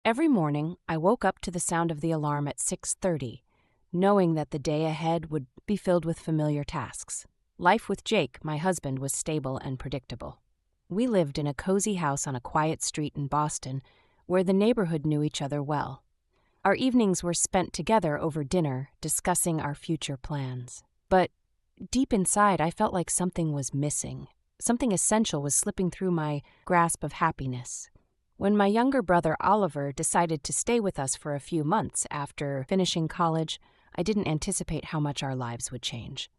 Every morning, I woke up to the sound of the alarm at 6:30, knowing that the day ahead would be filled with familiar tasks. Life with Jake, my husband, was stable and predictable. We lived in a cozy house on a quiet street in Boston, where the neighborhood knew each other well. Our evenings were spent together over dinner, discussing our future plans. But deep inside, I felt like something was missing. Something essential was slipping through my grasp of happiness. When my younger brother Oliver decided to stay with us for a few months after finishing college, I didn't anticipate how much our lives would change.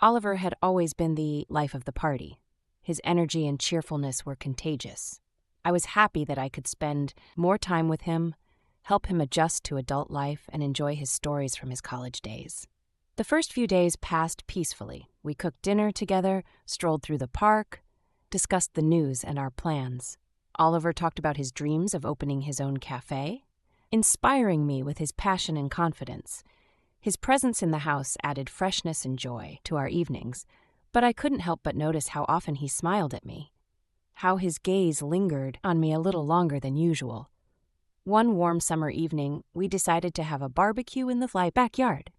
Oliver had always been the life of the party. His energy and cheerfulness were contagious. I was happy that I could spend more time with him, help him adjust to adult life, and enjoy his stories from his college days. The first few days passed peacefully. We cooked dinner together, strolled through the park, discussed the news and our plans. Oliver talked about his dreams of opening his own cafe, inspiring me with his passion and confidence. His presence in the house added freshness and joy to our evenings, but I couldn't help but notice how often he smiled at me, how his gaze lingered on me a little longer than usual. One warm summer evening, we decided to have a barbecue in the backyard.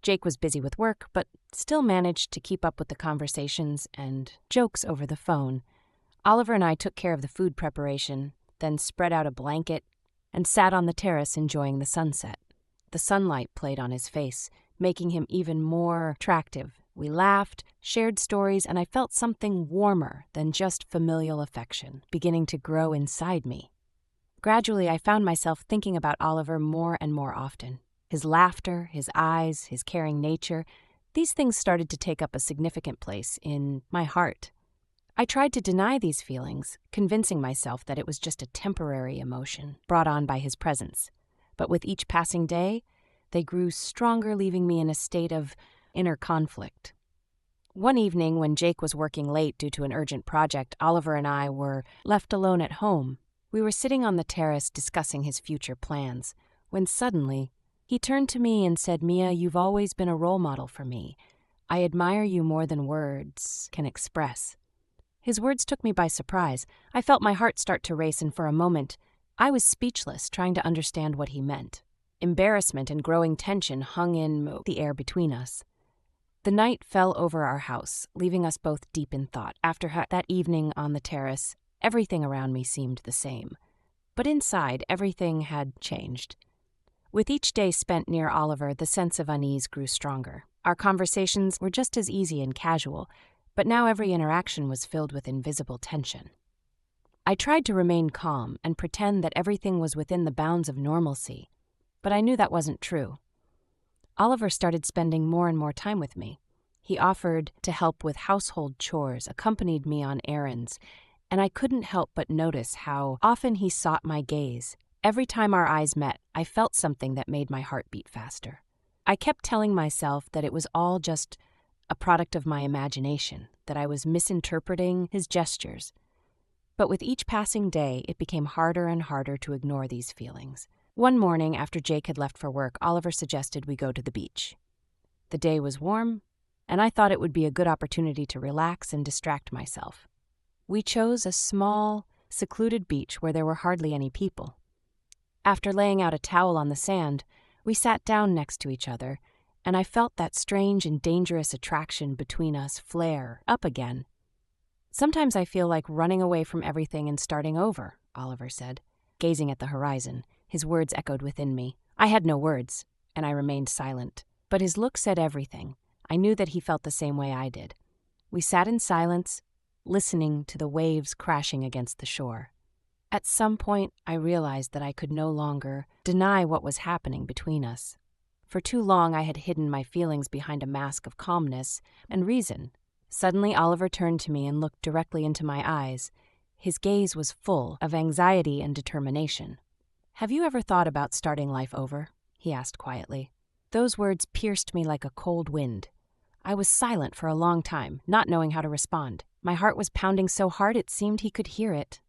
Jake was busy with work, but still managed to keep up with the conversations and jokes over the phone. Oliver and I took care of the food preparation, then spread out a blanket and sat on the terrace enjoying the sunset. The sunlight played on his face, making him even more attractive. We laughed, shared stories, and I felt something warmer than just familial affection beginning to grow inside me. Gradually, I found myself thinking about Oliver more and more often. His laughter, his eyes, his caring nature, these things started to take up a significant place in my heart. I tried to deny these feelings, convincing myself that it was just a temporary emotion brought on by his presence. But with each passing day, they grew stronger, leaving me in a state of inner conflict. One evening, when Jake was working late due to an urgent project, Oliver and I were left alone at home. We were sitting on the terrace discussing his future plans, when suddenly, he turned to me and said, "Mia, you've always been a role model for me. I admire you more than words can express." His words took me by surprise. I felt my heart start to race, and for a moment, I was speechless, trying to understand what he meant. Embarrassment and growing tension hung in the air between us. The night fell over our house, leaving us both deep in thought. After that evening on the terrace, everything around me seemed the same. But inside, everything had changed. With each day spent near Oliver, the sense of unease grew stronger. Our conversations were just as easy and casual, but now every interaction was filled with invisible tension. I tried to remain calm and pretend that everything was within the bounds of normalcy, but I knew that wasn't true. Oliver started spending more and more time with me. He offered to help with household chores, accompanied me on errands, and I couldn't help but notice how often he sought my gaze. Every time our eyes met, I felt something that made my heart beat faster. I kept telling myself that it was all just a product of my imagination, that I was misinterpreting his gestures. But with each passing day, it became harder and harder to ignore these feelings. One morning, after Jake had left for work, Oliver suggested we go to the beach. The day was warm, and I thought it would be a good opportunity to relax and distract myself. We chose a small, secluded beach where there were hardly any people. After laying out a towel on the sand, we sat down next to each other, and I felt that strange and dangerous attraction between us flare up again. "Sometimes I feel like running away from everything and starting over," Oliver said, gazing at the horizon. His words echoed within me. I had no words, and I remained silent. But his look said everything. I knew that he felt the same way I did. We sat in silence, listening to the waves crashing against the shore. At some point, I realized that I could no longer deny what was happening between us. For too long, I had hidden my feelings behind a mask of calmness and reason. Suddenly, Oliver turned to me and looked directly into my eyes. His gaze was full of anxiety and determination. "Have you ever thought about starting life over?" he asked quietly. Those words pierced me like a cold wind. I was silent for a long time, not knowing how to respond. My heart was pounding so hard it seemed he could hear it.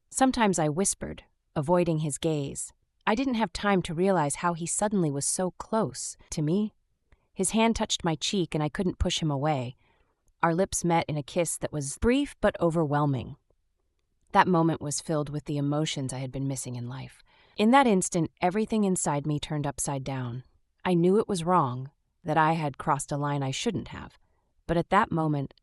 Sometimes I whispered, avoiding his gaze. I didn't have time to realize how he suddenly was so close to me. His hand touched my cheek and I couldn't push him away. Our lips met in a kiss that was brief but overwhelming. That moment was filled with the emotions I had been missing in life. In that instant, everything inside me turned upside down. I knew it was wrong, that I had crossed a line I shouldn't have. But at that moment,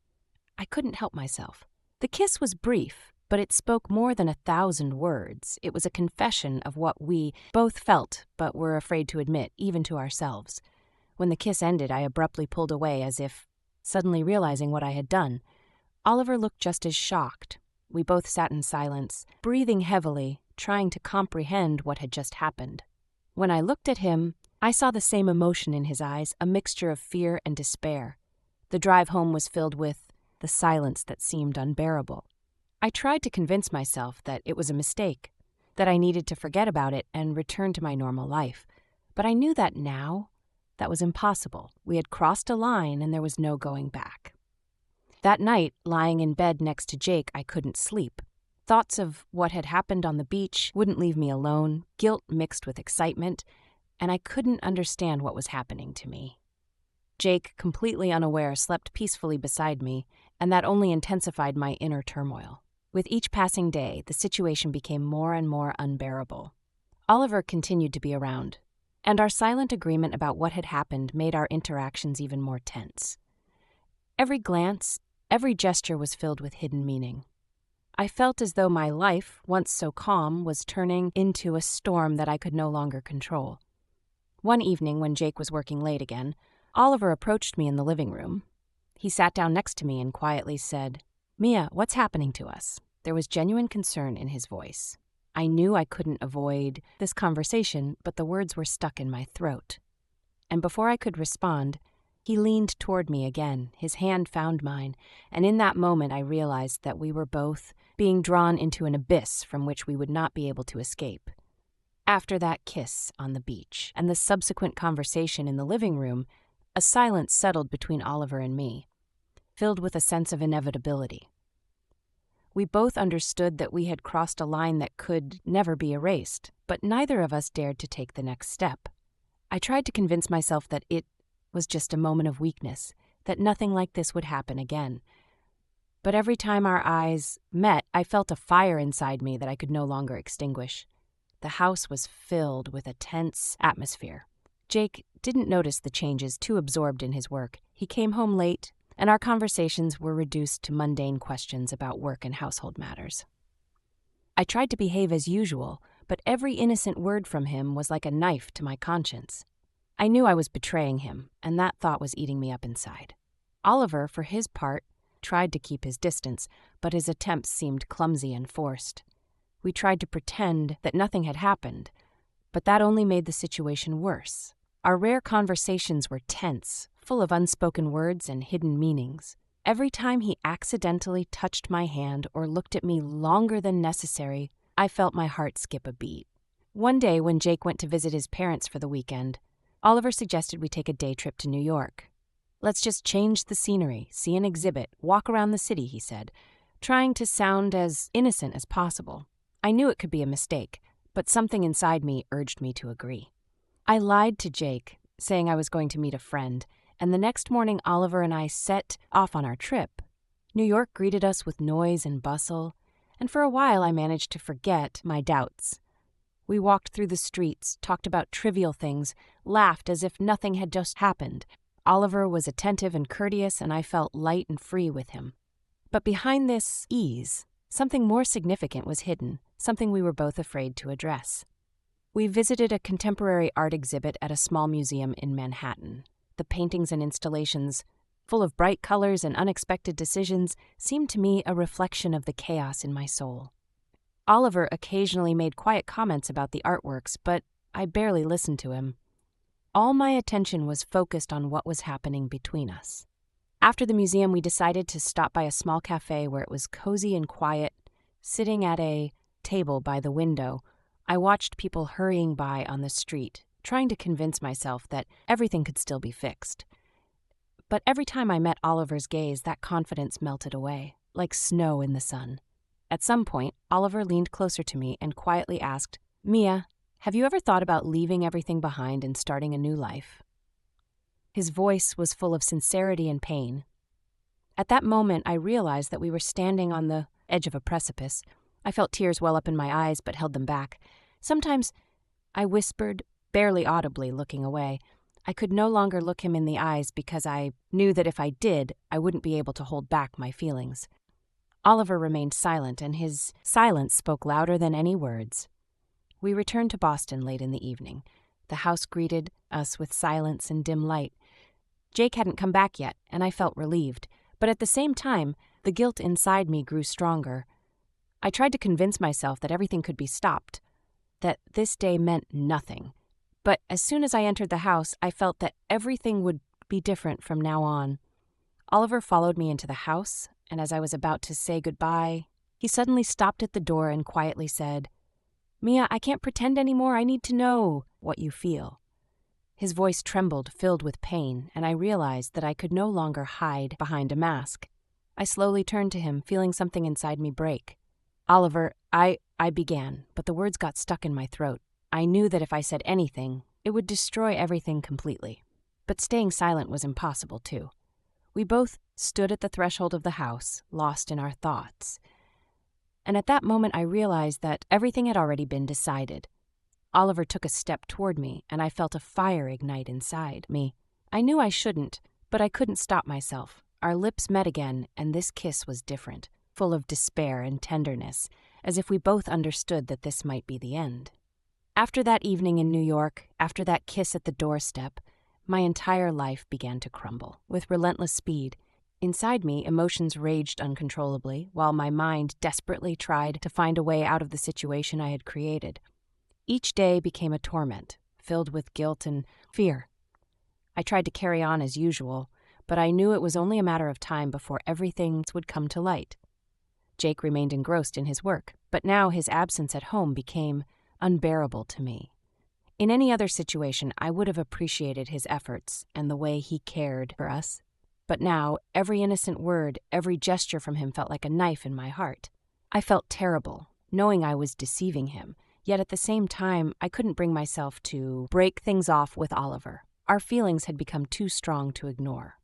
I couldn't help myself. The kiss was brief, but it spoke more than 1,000 words. It was a confession of what we both felt, but were afraid to admit, even to ourselves. When the kiss ended, I abruptly pulled away as if suddenly realizing what I had done. Oliver looked just as shocked. We both sat in silence, breathing heavily, trying to comprehend what had just happened. When I looked at him, I saw the same emotion in his eyes, a mixture of fear and despair. The drive home was filled with the silence that seemed unbearable. I tried to convince myself that it was a mistake, that I needed to forget about it and return to my normal life. But I knew that now, that was impossible. We had crossed a line and there was no going back. That night, lying in bed next to Jake, I couldn't sleep. Thoughts of what had happened on the beach wouldn't leave me alone, guilt mixed with excitement, and I couldn't understand what was happening to me. Jake, completely unaware, slept peacefully beside me, and that only intensified my inner turmoil. With each passing day, the situation became more and more unbearable. Oliver continued to be around, and our silent agreement about what had happened made our interactions even more tense. Every glance, every gesture was filled with hidden meaning. I felt as though my life, once so calm, was turning into a storm that I could no longer control. One evening, when Jake was working late again, Oliver approached me in the living room. He sat down next to me and quietly said, "Mia, what's happening to us?" There was genuine concern in his voice. I knew I couldn't avoid this conversation, but the words were stuck in my throat. And before I could respond, he leaned toward me again. His hand found mine, and in that moment I realized that we were both being drawn into an abyss from which we would not be able to escape. After that kiss on the beach and the subsequent conversation in the living room, a silence settled between Oliver and me, filled with a sense of inevitability. We both understood that we had crossed a line that could never be erased, but neither of us dared to take the next step. I tried to convince myself that it was just a moment of weakness, that nothing like this would happen again. But every time our eyes met, I felt a fire inside me that I could no longer extinguish. The house was filled with a tense atmosphere. Jake didn't notice the changes, too absorbed in his work. He came home late, and our conversations were reduced to mundane questions about work and household matters. I tried to behave as usual, but every innocent word from him was like a knife to my conscience. I knew I was betraying him, and that thought was eating me up inside. Oliver, for his part, tried to keep his distance, but his attempts seemed clumsy and forced. We tried to pretend that nothing had happened, but that only made the situation worse. Our rare conversations were tense, full of unspoken words and hidden meanings. Every time he accidentally touched my hand or looked at me longer than necessary, I felt my heart skip a beat. One day, when Jake went to visit his parents for the weekend, Oliver suggested we take a day trip to New York. "Let's just change the scenery, see an exhibit, walk around the city," he said, trying to sound as innocent as possible. I knew it could be a mistake, but something inside me urged me to agree. I lied to Jake, saying I was going to meet a friend, and the next morning Oliver and I set off on our trip. New York greeted us with noise and bustle, and for a while I managed to forget my doubts. We walked through the streets, talked about trivial things, laughed as if nothing had just happened. Oliver was attentive and courteous, and I felt light and free with him. But behind this ease, something more significant was hidden, something we were both afraid to address. We visited a contemporary art exhibit at a small museum in Manhattan. The paintings and installations, full of bright colors and unexpected decisions, seemed to me a reflection of the chaos in my soul. Oliver occasionally made quiet comments about the artworks, but I barely listened to him. All my attention was focused on what was happening between us. After the museum, we decided to stop by a small cafe where it was cozy and quiet. Sitting at a table by the window, I watched people hurrying by on the street, trying to convince myself that everything could still be fixed. But every time I met Oliver's gaze, that confidence melted away, like snow in the sun. At some point, Oliver leaned closer to me and quietly asked, "Mia, have you ever thought about leaving everything behind and starting a new life?" His voice was full of sincerity and pain. At that moment, I realized that we were standing on the edge of a precipice. I felt tears well up in my eyes, but held them back. Sometimes I whispered, barely audibly, looking away. I could no longer look him in the eyes because I knew that if I did, I wouldn't be able to hold back my feelings. Oliver remained silent, and his silence spoke louder than any words. We returned to Boston late in the evening. The house greeted us with silence and dim light. Jake hadn't come back yet, and I felt relieved, but at the same time, the guilt inside me grew stronger. I tried to convince myself that everything could be stopped, that this day meant nothing. But as soon as I entered the house, I felt that everything would be different from now on. Oliver followed me into the house, and as I was about to say goodbye, he suddenly stopped at the door and quietly said, "Mia, I can't pretend anymore. I need to know what you feel." His voice trembled, filled with pain, and I realized that I could no longer hide behind a mask. I slowly turned to him, feeling something inside me break. "Oliver, I began, but the words got stuck in my throat. I knew that if I said anything, it would destroy everything completely. But staying silent was impossible, too. We both stood at the threshold of the house, lost in our thoughts. And at that moment I realized that everything had already been decided. Oliver took a step toward me, and I felt a fire ignite inside me. I knew I shouldn't, but I couldn't stop myself. Our lips met again, and this kiss was different, full of despair and tenderness, as if we both understood that this might be the end. After that evening in New York, after that kiss at the doorstep, my entire life began to crumble, with relentless speed. Inside me, emotions raged uncontrollably, while my mind desperately tried to find a way out of the situation I had created. Each day became a torment, filled with guilt and fear. I tried to carry on as usual, but I knew it was only a matter of time before everything would come to light. Jake remained engrossed in his work, but now his absence at home became unbearable to me. In any other situation, I would have appreciated his efforts and the way he cared for us. But now, every innocent word, every gesture from him felt like a knife in my heart. I felt terrible, knowing I was deceiving him, yet at the same time, I couldn't bring myself to break things off with Oliver. Our feelings had become too strong to ignore.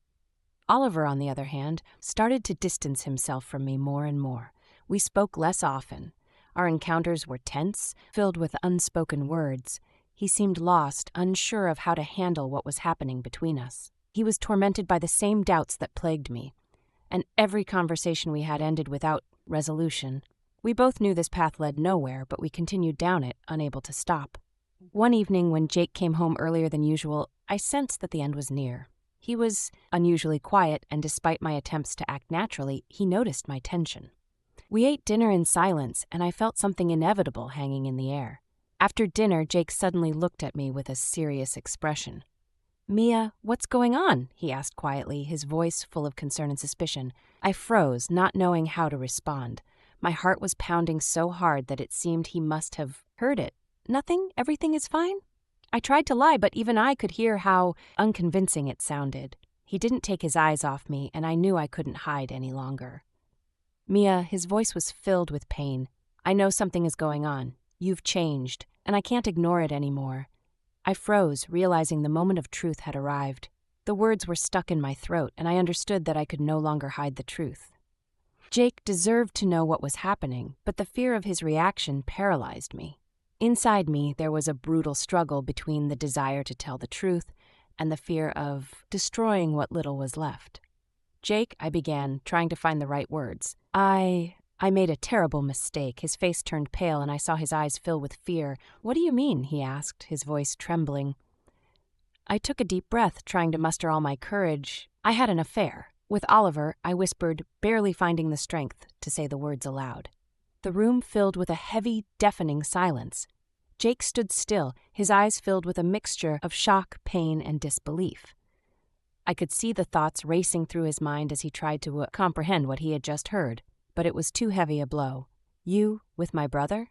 Oliver, on the other hand, started to distance himself from me more and more. We spoke less often. Our encounters were tense, filled with unspoken words. He seemed lost, unsure of how to handle what was happening between us. He was tormented by the same doubts that plagued me, and every conversation we had ended without resolution. We both knew this path led nowhere, but we continued down it, unable to stop. One evening, when Jake came home earlier than usual, I sensed that the end was near. He was unusually quiet, and despite my attempts to act naturally, he noticed my tension. We ate dinner in silence, and I felt something inevitable hanging in the air. After dinner, Jake suddenly looked at me with a serious expression. "Mia, what's going on?" he asked quietly, his voice full of concern and suspicion. I froze, not knowing how to respond. My heart was pounding so hard that it seemed he must have heard it. "Nothing? Everything is fine?" I tried to lie, but even I could hear how unconvincing it sounded. He didn't take his eyes off me, and I knew I couldn't hide any longer. "Mia," his voice was filled with pain. "I know something is going on. You've changed, and I can't ignore it anymore." I froze, realizing the moment of truth had arrived. The words were stuck in my throat, and I understood that I could no longer hide the truth. Jake deserved to know what was happening, but the fear of his reaction paralyzed me. Inside me, there was a brutal struggle between the desire to tell the truth and the fear of destroying what little was left. "Jake," I began, trying to find the right words. I made a terrible mistake." His face turned pale, and I saw his eyes fill with fear. "What do you mean?" he asked, his voice trembling. I took a deep breath, trying to muster all my courage. "I had an affair. With Oliver," I whispered, barely finding the strength to say the words aloud. The room filled with a heavy, deafening silence. Jake stood still, his eyes filled with a mixture of shock, pain, and disbelief. I could see the thoughts racing through his mind as he tried to comprehend what he had just heard, but it was too heavy a blow. "You with my brother?"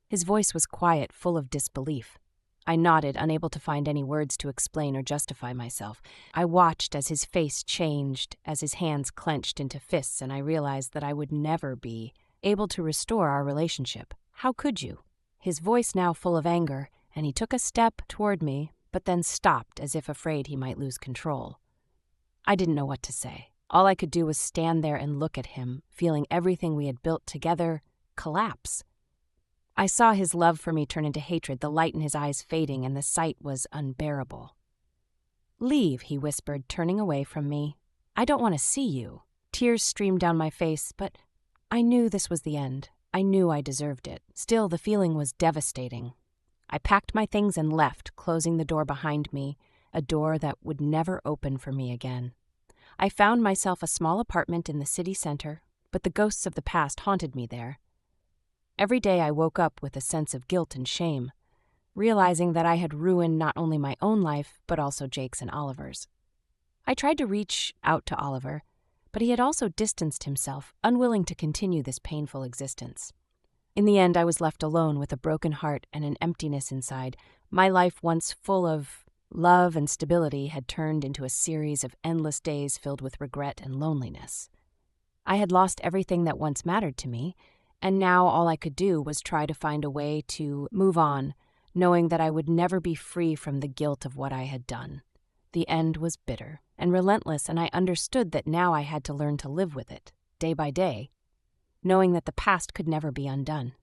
His voice was quiet, full of disbelief. I nodded, unable to find any words to explain or justify myself. I watched as his face changed, as his hands clenched into fists, and I realized that I would never be able to restore our relationship. How could you? His voice now full of anger, and he took a step toward me, but then stopped as if afraid he might lose control. I didn't know what to say. All I could do was stand there and look at him, feeling everything we had built together collapse. I saw his love for me turn into hatred, the light in his eyes fading, and the sight was unbearable. "Leave," he whispered, turning away from me. "I don't want to see you." Tears streamed down my face, but I knew this was the end. I knew I deserved it. Still, the feeling was devastating. I packed my things and left, closing the door behind me, a door that would never open for me again. I found myself a small apartment in the city center, but the ghosts of the past haunted me there. Every day I woke up with a sense of guilt and shame, realizing that I had ruined not only my own life, but also Jake's and Oliver's. I tried to reach out to Oliver, but he had also distanced himself, unwilling to continue this painful existence. In the end, I was left alone with a broken heart and an emptiness inside. My life, once full of love and stability, had turned into a series of endless days filled with regret and loneliness. I had lost everything that once mattered to me, and now all I could do was try to find a way to move on, knowing that I would never be free from the guilt of what I had done. The end was bitter and relentless, and I understood that now I had to learn to live with it, day by day, knowing that the past could never be undone.